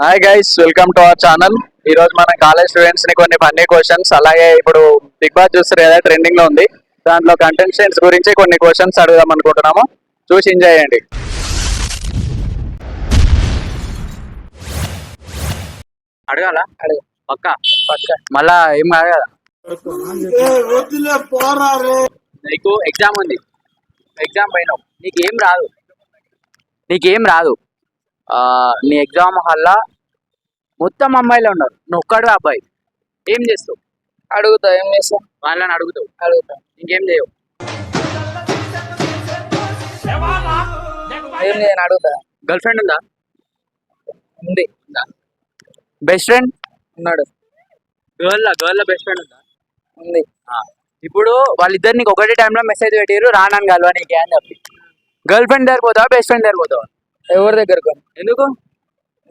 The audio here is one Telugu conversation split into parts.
Hi guys, welcome to our channel. ఈ రోజు మన కాలేజ్ స్టూడెంట్స్ ని కొన్ని ఫన్నీ క్వశ్చన్స్, అలాగే ఇప్పుడు బిగ్ బాస్ చూస్తారు కదా, ట్రెండింగ్ లో ఉంది. దాంట్లో కంటెస్టెంట్స్ గురించి కొన్ని క్వశ్చన్స్ అడుగుదాం అనుకుంటున్నాము. చూసి ఎంజాయ్ చేయండి. అడగాల పక్క పక్క మళ్ళా ఏం కాదు కదా. నీకు ఎగ్జామ్ ఉంది, ఎగ్జామ్ పోయినావు, నీకేం రాదు. నీ ఎగ్జామ్ హాల్లో మొత్తం అమ్మాయిలు ఉన్నారు, నువ్వు ఒక్కడు అబ్బాయి. ఏం చేస్తావు? అడుగుతా. ఏం చేస్తా? వాళ్ళని అడుగుతావు, అడుగుతా. ఇంకేం చేయవు. ఏం నేను అడుగుతా. గర్ల్ ఫ్రెండ్ ఉందా? ఉంది. బెస్ట్ ఫ్రెండ్ ఉన్నాడు. గర్ల్ బెస్ట్ ఫ్రెండ్ ఉందా? ఉంది. ఇప్పుడు వాళ్ళిద్దరు నీకు ఒకటే టైంలో మెసేజ్ పెట్టారు, రానాను కలవా నీకే అని చెప్పి. గర్ల్ ఫ్రెండ్ దగ్గర పోతావా, బెస్ట్ ఫ్రెండ్ దగ్గర పోతావా? ఎవరి దగ్గరకు? ఎందుకు?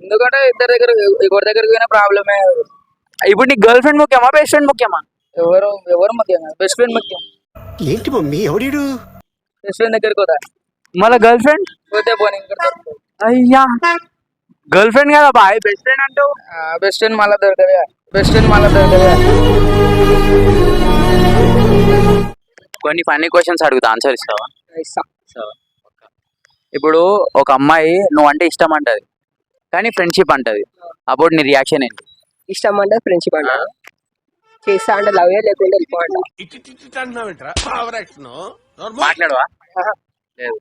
ఎందుకంటే ఇద్దరి దగ్గర, ఎవరి దగ్గరకు పోయినా ప్రాబ్లమే. ఇప్పుడు నీకు గర్ల్ ఫ్రెండ్ ముఖ్యమా, బెస్ట్ ఫ్రెండ్ ముఖ్యమా? ఎవరు ముఖ్యం? బెస్ట్ ఫ్రెండ్ ముఖ్యం. ఏంటి మమ్మీ ఎవడీడు? బెస్ట్ ఫ్రెండ్ దగ్గరికి పోతా. మళ్ళీ గర్ల్ ఫ్రెండ్ పోతే పోనీ ఇంకా. అయ్యా, గర్ల్ ఫ్రెండ్ కదా బాయ్, బెస్ట్ ఫ్రెండ్ అంటూ. బెస్ట్ ఫ్రెండ్ మళ్ళా దొరకదా? బెస్ట్ ఫ్రెండ్ మళ్ళా దొరకదా? కొన్ని ఫన్నీ క్వశ్చన్స్ అడుగుతా, ఆన్సర్ ఇస్తావా? ఇస్తా. ఇప్పుడు ఒక అమ్మాయి నువ్వు అంటే ఇష్టం అంటది, కానీ ఫ్రెండ్షిప్ అంటది, అప్పుడు నీ రియాక్షన్ ఏంటి? ఇష్టం అంటే ఫ్రెండ్షిప్ అంట, చేస్తా అంటే లవ్ లేకుండా వెళ్ళిపోంట. మాట్లాడవా? లేదు.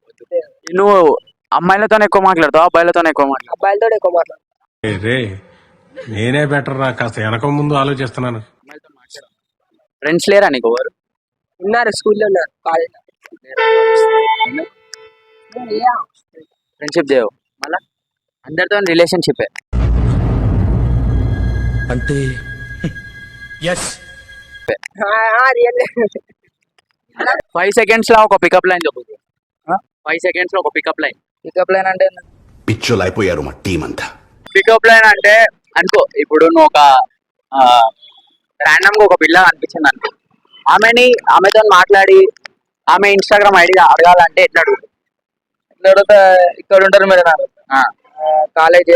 నువ్వు అమ్మాయిలతో ఎక్కువ మాట్లాడతావు, అబ్బాయిలతో ఎక్కువ మాట్లాడతావు? అబ్బాయిలతో ఎక్కువ మాట్లాడు. నేనే బెటర్ రా, కాస్త వెనక ముందు ఆలోచిస్తున్నాను. ఫ్రెండ్స్ లేరా నీకు ఎవరు? ఉన్నారు, స్కూల్లో ఉన్నారు, కాలేజ్. ఫ్రెండ్షిప్ చేయవు, మళ్ళా అందరితో రిలేషన్షిప్ అంటే 5 seconds లో ఒక పికప్ లైన్ చెప్పు. 5 seconds లో ఒక పికప్ లైన్. పికప్ లైన్ అంటే పిచ్చోలు అయిపోయారు మా టీం అంతా. పికప్ లైన్ అంటే అనుకో, ఇప్పుడు నువ్వు ఒక ర్యాండమ్ గా ఒక పిల్ల అనిపించింది అనుకో, ఆమెతో మాట్లాడి ఆమె ఇన్స్టాగ్రామ్ ఐడి అడగాలంటే ఎట్లా అడుగుతుంది? ఎట్లా అడుగుతా? ఇక్కడ ఉంటారు మీరు నాకు కాలేజీ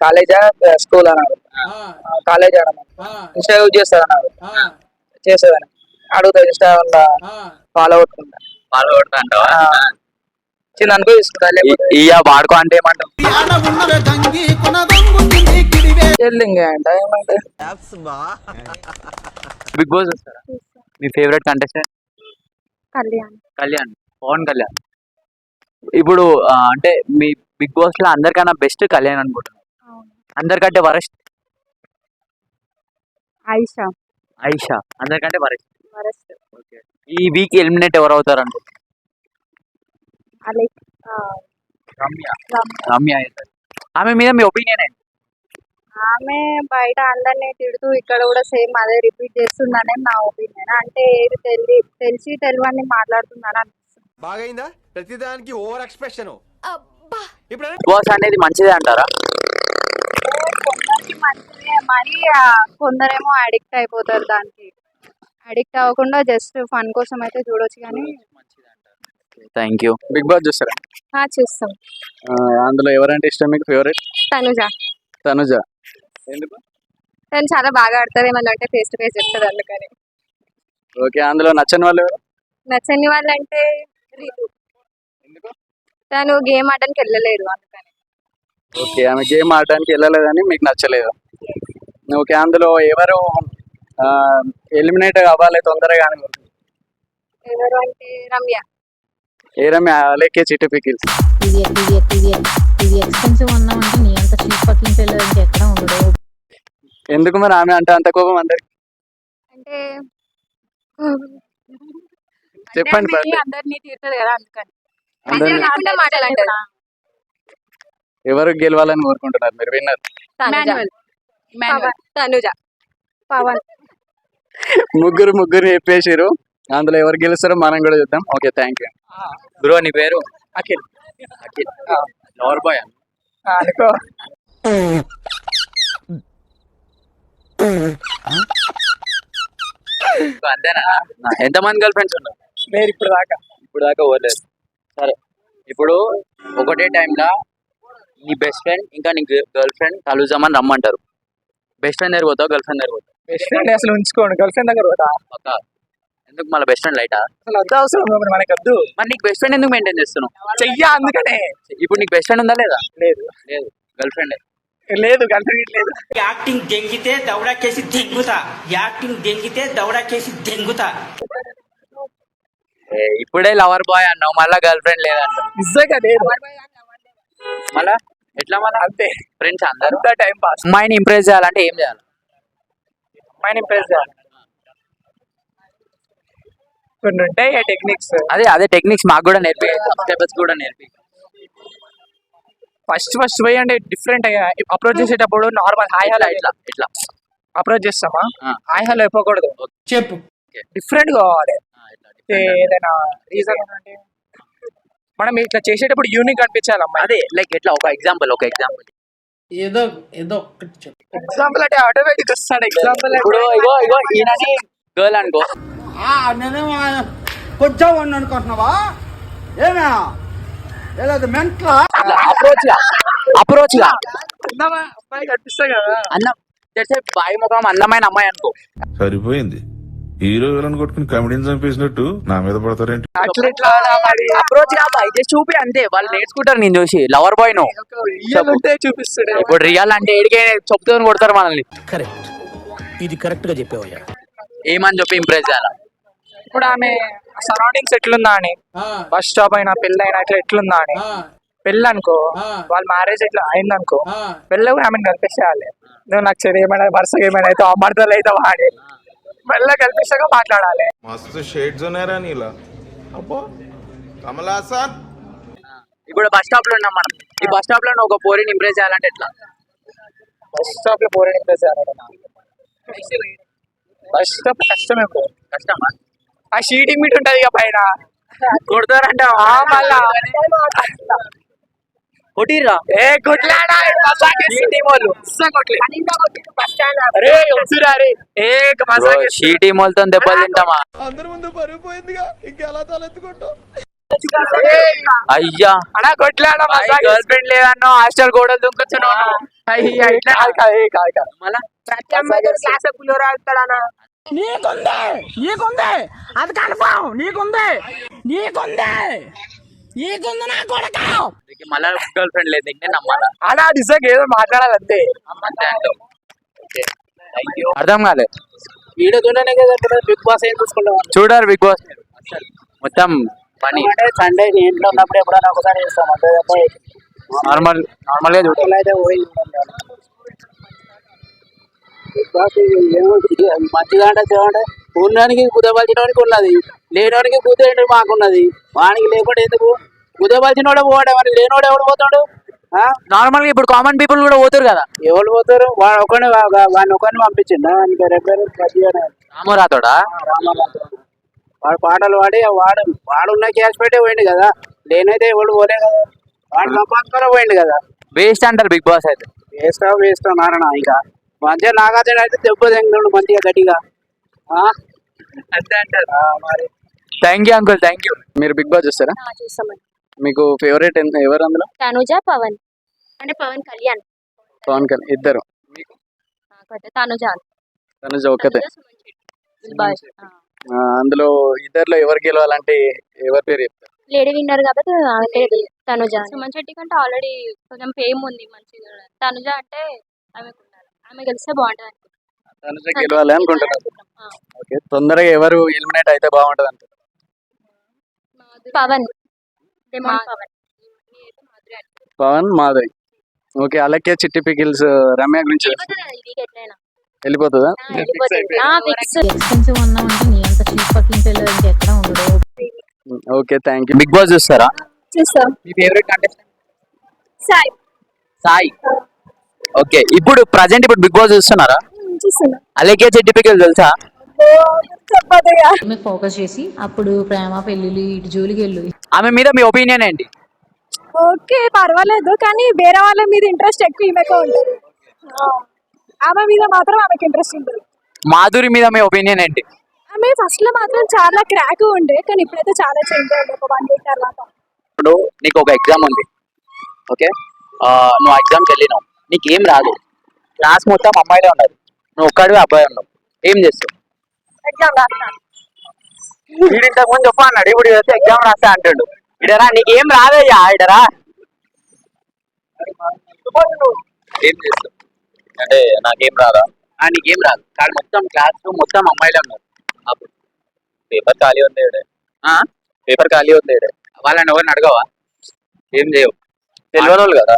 కాలేజా స్కూల్ అన్నాడు. కాలేజ్ అన్నాడు. ఇన్స్టా యూజ్ చేస్తారు అన్నాడు. చేసేదని అడుగుతా. ఇన్స్టా వల్ల ఫాలో అవుతుంటా. చిన్న అనుకో తీసుకుంటా. ఇయ్యా వాడుకో అంటే ఏమంటావు? ఏమంటే బిగ్ బాస్ వస్తారా? మీ ఫేవరెట్ కంటెస్టెంట్? కళ్యాణ్. పవన్ కళ్యాణ్. ఇప్పుడు అంటే మీ బిగ్ బాస్ లో అందరికన్నా బెస్ట్ కళ్యాణ్ అనుకుంటున్నాను, అందరికంటే వరస్ట్ ఐషా, అందరికంటే వరస్ట్. ఈ వీక్ ఎలిమినేట్ ఎవరు అవుతారు అనుకుంటున్నారు? రమ్య అవుతారు. ఆమె మీద మీ ఒపీనియన్ ఏంటి? ఆమె బయట అందరినీ తిడుతూ ఇక్కడ కూడా సేమ్ అదే రిపీట్ చేస్తుందనే నా ఒపీనియన్. అంటే ఏది తెలిసి తెలియని మాట్లాడుతుందని అనిపిస్తుంది. బాగైందా? ప్రతిదానికి ఓవర్ ఎక్స్ప్రెషన్. బిగ్ బాస్ అనేది మంచిదే అంటారా? కొందరికి మంచిదే, మరి కొందరేమో అడిక్ట్ అయిపోతారు. దానికి అడిక్ట్ అవ్వకుండా జస్ట్ ఫన్ కోసం అయితే చూడొచ్చు కానీ. Thank you. బిగ్ బాస్ చూస్తారా? చూస్తాం. అందులో ఎవరంటే ఇష్టం మీకు? ఫేవరెట్? తనుజ. ఎందుకు? తను చాలా బాగా ఆడతారు, ఏమన్నా అంటే ఫేస్ టు ఫేస్ చెప్తారు అందుకని. ఓకే. అందులో నచ్చని వాళ్ళు ఎవరు? నచ్చని వాళ్ళంటే రీతు. ఎందుకు? తను గేమ్ ఆడడానికి వెళ్ళలేదు అందుకని. ఓకే, ఆమె గేమ్ ఆడడానికి వెళ్ళలేదని మీకు నచ్చలేదు. ఓకే, అందులో ఎవరు ఎలిమినేట్ అవ్వాలి తొందరగా? ఎవరు అంటే రమ్య. ఏ రమ్య? అలాగే చిట్టి పికిల్స్. ఇది ఎక్స్పెన్సివ్ అన్నామంటే నీ అంత చీప్ పక్కింగ్ పిల్లలు ఇంకెక్కడ ఉండడు. ఎందుకు మరి ఆమె అంటే అంత కోపం అందరికి? అంటే చెప్పండి. అందరినీ తీరుతుంది కదా అందుకని. ఎవరు గెలవాలని కోరుకుంటున్నారు మీరు? విన్నర్ తనుజ, పవన్. ముగ్గురు చెప్పేసారు. అందులో ఎవరు గెలుస్తారో మనం కూడా చూద్దాం. Okay, thank you. బ్రో, నీ పేరు? అఖిల్. లవర్ బాయ్ అనుకో. అంతేనా? ఎంతమంది గర్ల్ ఫ్రెండ్స్ ఉన్నారు? లేదు ఇప్పుడు దాకా పోలేదు. సరే, ఇప్పుడు ఒకటే టైంలో నీ బెస్ట్ ఫ్రెండ్ ఇంకా నీ గర్ల్ ఫ్రెండ్ కలుద్దామని రమ్మంటారు. బెస్ట్ ఫ్రెండ్ దగ్గర పోతావు, గర్ల్ ఫ్రెండ్ దగ్గర పోతావు? బెస్ట్ ఫ్రెండ్ అసలు ఉంచుకోండి, గర్ల్ ఫ్రెండ్ దగ్గర పోతా. పక్క ఎందుకు మళ్ళీ బెస్ట్ ఫ్రెండ్ లైటా? అసలు వద్ద అవసరం లేదు మనకి, వద్దు. మరి నీకు బెస్ట్ ఫ్రెండ్ ఎందుకు మెయింటైన్ చేస్తున్నావు? చెయ్యా అందుకనే. ఇప్పుడు నీకు బెస్ట్ ఫ్రెండ్ ఉందా లేదా? లేదు లేదు. గర్ల్ ఫ్రెండ్ లేదు, గర్ల్ ఫ్రెండ్ లేదు. యాక్టింగ్ దెంగితే దౌడాకేసి దెంగుతా, యాక్టింగ్ దెంగితే దౌడాకేసి దెంగుతా. ఇప్పుడే లవర్ బాయ్ అన్నావు, మళ్ళా గర్ల్ ఫ్రెండ్ లేదంటావు. నిజంగా లేదు. మళ్ళా ఎట్లా? మళ్ళా అంతే, ఫ్రెండ్స్ అందరూ అంతా టైం పాస్. అమ్మాయిని ఇంప్రెస్ చేయాలంటే ఏం చేయాలి? మైండ్ ఇంప్రెస్ చేయాలి. కొన్ని ఉంటాయి టెక్నిక్స్. అదే టెక్నిక్స్ మాకు కూడా నేర్పి, స్టెప్స్ కూడా నేర్పి. ఫస్ట్ పోయి అంటే డిఫరెంట్ అప్రోచ్ చేసేటప్పుడు నార్మల్ హాయ్ హలో ఇట్లా ఇట్లా అప్రోచ్ చేస్తామా, ఆ. హాయ్ హలో అయిపోకూడదు, చెప్పు. డిఫరెంట్ కావాలి. ఇట్లా ఏదైనా రీజన్ అంటే మనం ఇట్లా చేసేటప్పుడు యూనిక్ అనిపించాలి అమ్మాయి. అదే లైక్ ఎట్లా ఒక ఎగ్జాంపుల్ ఏదో ఏదో ఒక్కటి చెప్పు. ఎగ్జాంపుల్ అంటే ఆటోమేటిక్ వస్తాడు. ఎగ్జాంపుల్ ఇప్పుడు ఇగో ఈయనని గర్ల్ అనుకో, నేనేమో కొంచెం వాడిని అనుకుంటున్నావా? ఏమే ఏదో మెంట్లా? అప్రోచ్ గా అమ్మాయి కనిపిస్తాయి కదా. అన్నం తెలిసే బాయి ముఖం అందమైన అమ్మాయి అనుకో. సరిపోయింది. హీరో విలన్ కొట్టుకుని కమెడీని చంపేసినట్టు నా మీద పడతారేంటి? అట్లా ఇట్లా మరి అప్రోచ్ గా అయితే చూపి అంతే, వాళ్ళు నేర్చుకుంటారు నేను చూసి. లవర్ బాయ్ ను రియల్ ఉంటే చూపిస్తాడు. ఇప్పుడు రియల్ అంటే ఏడికే చెప్తూ కొడతారు మనల్ని. కరెక్ట్, ఇది కరెక్ట్ గా చెప్పావయ్యా. ఏమని చెప్పి ఇంప్రెస్ చేయాలి? ఇప్పుడు ఆమె సరౌండింగ్స్ ఎట్లుందా అని, బస్ స్టాప్ అయినా పెళ్ళి అయినా ఇట్లా ఎట్లుందా అని. పెళ్ళి అనుకో, వాళ్ళ మ్యారేజ్ ఇట్లా అయిందనుకో, పెళ్ళి కూడా ఆమెను కల్పించేయాలి. నువ్వు నాకు చెడు ఏమైనా వరుసగా ఏమైనా అయితే అమర్దలు అయితే వాడి పెళ్ళ కల్పిస్తాగా మాట్లాడాలి. మస్తు షేడ్స్ ఉన్నారా నీలా? అబ్బో కమలాసన్. ఇప్పుడు బస్ స్టాప్ లో ఉన్నాం మనం. ఈ బస్ స్టాప్ లో ఒక పోరిని ఇంప్రెస్ చేయాలంటే ఎట్లా? బస్ స్టాప్ లో పోరే ఇంప్రెస్ చేయాలి. బస్ స్టాప్ కష్టమే బ్రో. కష్టమా? ఆ షీటింగ్ మీట్ ఉంటది ఇక పైన కొడతారంట మళ్ళా కొట్టిర్రా? ఏ కొట్లాడా షీటీ మొలతో దెబ్బలు తింటామా? అందరి ముందు పరుగు పోయిందిగా, ఇంకెలా తలెత్తుకుంటావు? అయ్యా అలా కొట్లాడా గర్ల్ ఫ్రెండ్ లేదన్నో, హాస్టల్ గోడలు దుంకుతున్నావు. మళ్ళా నీకుంది అది కన్ఫర్మ్, నీకుంది నా కొడక. మళ్ళా గర్ల్ ఫ్రెండ్ లేదు, నేను నమ్మాలా? అలా నిజంగా ఏదో మాట్లాడాలి అంతే. అంతే అంటావు. అర్థం కాలేదు. వీడియో చూడనే కదా బిగ్ బాస్ ఏం చూసుకుంటాం. చూడారు బిగ్ బాస్ మొత్తం పని. సండే ఇంట్లో ఉన్నప్పుడు ఎప్పుడైనా ఒకసారి చేస్తాం. నార్మల్ గా చూడాలి. మంచిగా అంటే చూడండి, ఉన్నవానికి కుదపలిచినవానికి ఉన్నది, లేనివానికి కుదేంటి మాకున్నది. వానికి లేకుండా ఎందుకు? కుదపలిచినోడే పోవాడు, వాడిని లేనివాడు ఎవడు పోతాడు? నార్మల్ గా ఇప్పుడు కామన్ పీపుల్ కూడా పోతారు కదా. ఎవరు పోతారు? వాడిని ఒకరిని పంపించిండు. రామరాతోడా? వాడు పాటలు పాడి వాడు ఉన్న క్యాష్ పెట్టే పోయిండు కదా, లేనైతే ఎవడు పోలే కదా. వాడు సంపాదించుకొని పోయిండు కదా. వేస్ట్ అంటారు బిగ్ బాస్ అయితే. వేస్ట్ నారాయణ. ఇంకా మంచిగా నాగార్జున అయితే దెబ్బ తెంగుడు మంచిగా గట్టిగా అంతే అంటారు. మరి thank you uncle, thank you. మీరు బిగ్ బాస్ చూస్తారా? చూస్తామండి. మీకు ఫేవరెట్ ఎవరు అందులో? తనుజ, పవన్ అంటే పవన్ కళ్యాణ్. పవన్ కళ్యాణ్ ఇద్దరు. నాకైతే తనుజ. తనుజ ఒక్కతే. సుమన్ శెట్టి. బాయ్. అందులో ఇద్దరులో ఎవరు గెలవాలంటే ఎవరి పేరు చెప్తారు? లేడీ విన్నర్ కాబట్టి ఆమె తనుజ. సుమన్ శెట్టి కంటే ఆల్రెడీ కొంచెం ఫేమ్ ఉంది మంచిగా. తనుజ అంటే ఆమె గెలిస్తే బాగుంటది. తనుజ గెలవాలి అనుకుంటున్నారు. ఓకే, తొందరగా ఎవరు ఎలిమినేట్ అయితే బాగుంటది అంటారు? పవన్. పవన్, మాధవి. ఓకే, అలాగే చిట్టి పికిల్స్ రమ్య గురించి వెళ్ళిపోతుందా? ఎక్స్పెన్సివ్ ఉన్నామంటే నీ అంత చీప్ ఫకింగ్ పిల్లలు ఇంకెక్కడ ఉండదు. Okay, thank you. Bigg Boss చూస్తారా? చూస్తాం. మీ ఫేవరెట్ కంటెస్టెంట్? సాయి. ఓకే, ఇప్పుడు ప్రజెంట్ బిగ్ బాస్ చూస్తున్నారా? అలాగే చిట్టి పికిల్ తెలుసా? మీద ఫోకస్ చేసి అప్పుడు ప్రేమ పెళ్లిళ్ళు ఇటు జోలికి వెళ్ళు. ఆమె మీద మీ ఒపీనియన్ ఏంటి? ఓకే, పర్వాలేదు, కానీ వేరే వాళ్ళ మీద ఇంట్రెస్ట్ ఎక్కువ ఈమెకే ఉంటుంది. ఆమె మీద మాత్రం ఆమెకి ఇంట్రెస్ట్ ఉంటుంది. మాధురి మీద మీ ఒపీనియన్ ఏంటి? ఆమె ఫస్ట్ లో మాత్రం చాలా క్రాక్ ఉండే, కానీ ఇప్పుడైతే చాలా చేంజ్ అయింది ఒక 1 వీక్ తర్వాత. ఇప్పుడు నీకు ఒక ఎగ్జామ్ ఉంది, ఓకే? నువ్వు ఎగ్జామ్కి వెళ్ళినావు, నీకేం రాదు, క్లాస్ మొత్తం అమ్మాయిలే ఉన్నారు, నువ్వు ఒక్కడివి అబ్బాయి ఉన్నావు, ఏం చేస్తావు? ఎగ్జామ్ రాస్తాను. వీడు ఇంతకు ముందు చెప్పా అన్నాడు, ఇప్పుడు వస్తే ఎగ్జామ్ రాస్తా అంటాడు. ఇడరా నీకేం రాదయ్యా, ఇడరా ఏం చేస్తావు? అంటే నాకేం రాదా? నీకేం రాదు, కానీ మొత్తం క్లాస్ మొత్తం అమ్మాయిలే ఉన్నారు, అప్పుడు పేపర్ ఖాళీ ఉంది ఈడ. పేపర్ ఖాళీ ఉంది ఈడ. వాళ్ళని ఎవరిని అడగవా? ఏం చేయవు, తెలియని వాళ్ళు కదా.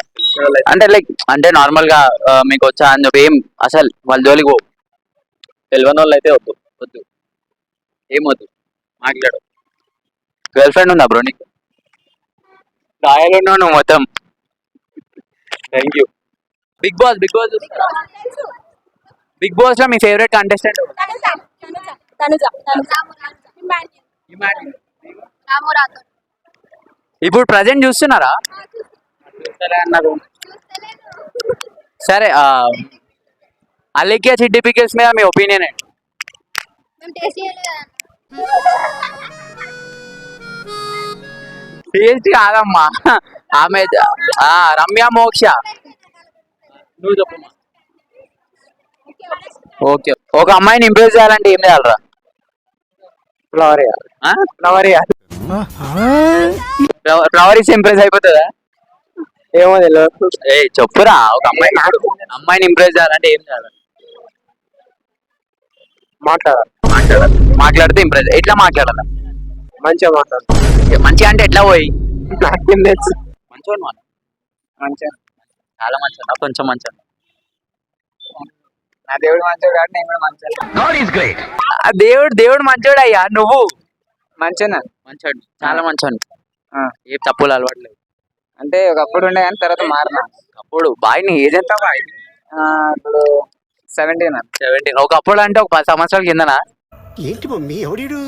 అంటే లైక్ అంటే నార్మల్ గా మీకు వచ్చా అని చెప్పి ఏం అసలు వాళ్ళ జోలికి పోవు. తెలియని వాళ్ళు అయితే వద్దు వద్దు, ఏం వద్దు, మాట్లాడు. గర్ల్ ఫ్రెండ్ ఉందా బ్రో నీకు? రాయలు ఉన్నావు నువ్వు మొత్తం. Thank you. బిగ్ బాస్ బిగ్ బాస్ లో మీ ఫేవరెట్ కంటెస్టెంట్? ఇప్పుడు ప్రజెంట్ చూస్తున్నారా? సరే, అలేఖ్య చిట్టి పికిల్స్ మీద మీ ఒపీనియన్ ఏంటి? టేస్ట్ కాదమ్మా, ఆమె రమ్య మోక్ష. నువ్వు చెప్పమ్మా. ఓకే, ఒక అమ్మాయిని ఇంప్రెస్ చేయాలంటే ఏం చేయాలరా? ఫ్లవర్ ఫ్లవర్ ఇస్తే ఇంప్రెస్ అయిపోతుందా? ఏమో తెలియదు. ఏ చెప్పురా, ఒక అమ్మాయిని ఇంప్రెస్ చేయాలంటే ఏం చేయాలి? మాట్లాడితే ఇంప్రెస్. ఎట్లా మాట్లాడాలి? మంచిగా మాట్లాడాలి. మంచిగా అంటే ఎట్లా పోయి? మంచిగా మంచిగా, చాలా మంచిగా, కొంచెం మంచిగా. నా దేవుడు మంచోడు కాబట్టి నేను కూడా మంచోడు. దేవుడు మంచోడు అయ్యా, నువ్వు మంచోనా? మంచోడు, చాలా మంచోడు. ఏ తప్పులు అలవాట్లేదు. అంటే ఒకప్పుడు ఉండే కానీ తర్వాత మారినా. అప్పుడు బాయ్, నీ ఏజ్ ఎంత బాయ్? ఇప్పుడు 17. ఒకప్పుడు అంటే ఒక 10 సంవత్సరాల కిందనా? ఏంటి మమ్మీ ఎవడీడు?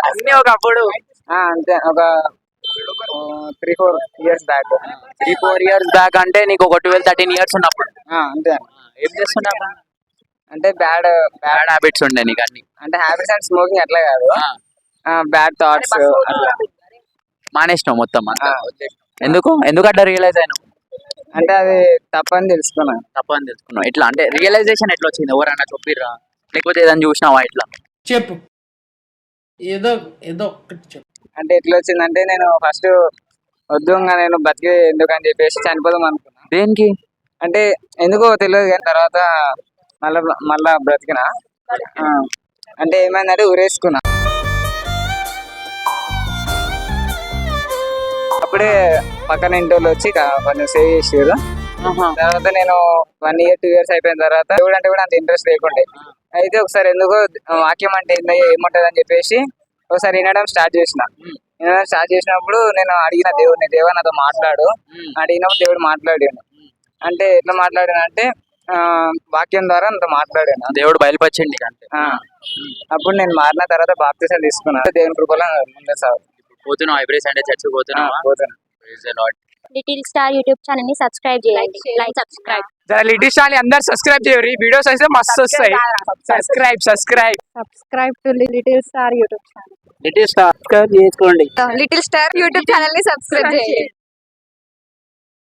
అన్ని ఒకప్పుడు. అంతే, ఒక 3-4 years బ్యాక్. 3-4 years బ్యాక్ అంటే నీకు ఒక 12-13 years ఉన్నప్పుడు. అంతే. ఏం చేస్తున్నావు? అంటే బ్యాడ్ హ్యాబిట్స్ ఉండే నీకు అన్ని? అంటే హ్యాబిట్స్ అండ్ స్మోకింగ్ అట్లా కాదు, బ్యాడ్ థాట్స్ అట్లా మానేసినావు మొత్తం. ఎందుకు అట్లా రియలైజ్ అయినావు? అంటే అది తప్పని తెలుసుకున్నావు. ఎట్లా అంటే రియలైజేషన్ ఎట్లా వచ్చింది? ఎవరన్నా చెప్పిర్రా, లేకపోతే ఏదైనా చూసినావా? ఇట్లా చెప్పు, ఏదో ఒక్కటి చెప్పు. అంటే ఎట్లా వచ్చిందంటే, నేను ఫస్ట్ వద్దు నేను బతికి ఎందుకని చెప్పేసి చనిపోదాం అనుకున్నా. దేనికి? అంటే ఎందుకో తెలియదు, కానీ తర్వాత మళ్ళా బ్రతికినా. అంటే ఏమైందంటే ఉరేసుకున్నా. అప్పుడే పక్కన ఇంటి వాళ్ళు వచ్చి కొంచెం సేవ్ చేసారు. తర్వాత నేను 1 year 2 years అయిపోయిన తర్వాత దేవుడు అంటే కూడా అంత ఇంట్రెస్ట్ లేకుండే. అయితే ఒకసారి ఎందుకో వాక్యం అంటే ఏముంటది అని చెప్పేసి ఒకసారి వినడం స్టార్ట్ చేసినప్పుడు నేను అడిగిన దేవుడిని, దేవుడు నాతో మాట్లాడు అడిగినప్పుడు దేవుడు మాట్లాడాను. అంటే ఎట్లా మాట్లాడాను అంటే వాక్యం ద్వారా నాతో మాట్లాడాను. దేవుడు బయలుపరిచింది. అప్పుడు నేను మారిన తర్వాత బాప్తిసం తీసుకున్నాను. దేవుని కృపలో ముందే సాగు పోతున్నావు. ఎవ్రీ సండే చర్చికి పోతున్నా. లిటిల్ స్టార్ యూట్యూబ్ ఛానల్ ని సబ్స్క్రైబ్ చేయండి. సబ్స్క్రైబ్ లిటిల్ స్టార్ అందరు సబ్స్క్రైబ్ చేయరు. వీడియోస్ అయితే మస్తు వస్తాయి. Subscribe to little star YouTube channel. Little star చేసుకోండి. లిటిల్ స్టార్ యూట్యూబ్ ఛానల్ ని సబ్స్క్రైబ్ చేయండి.